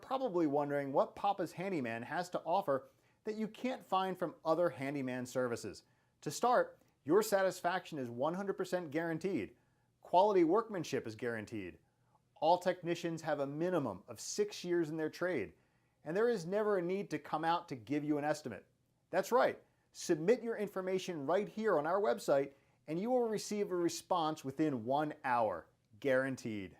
probably wondering what Papa's Handyman has to offer that you can't find from other handyman services. To start, your satisfaction is 100% guaranteed. Quality workmanship is guaranteed. All technicians have a minimum of 6 years in their trade, and there is never a need to come out to give you an estimate. That's right, submit your information right here on our website and you will receive a response within 1 hour, guaranteed.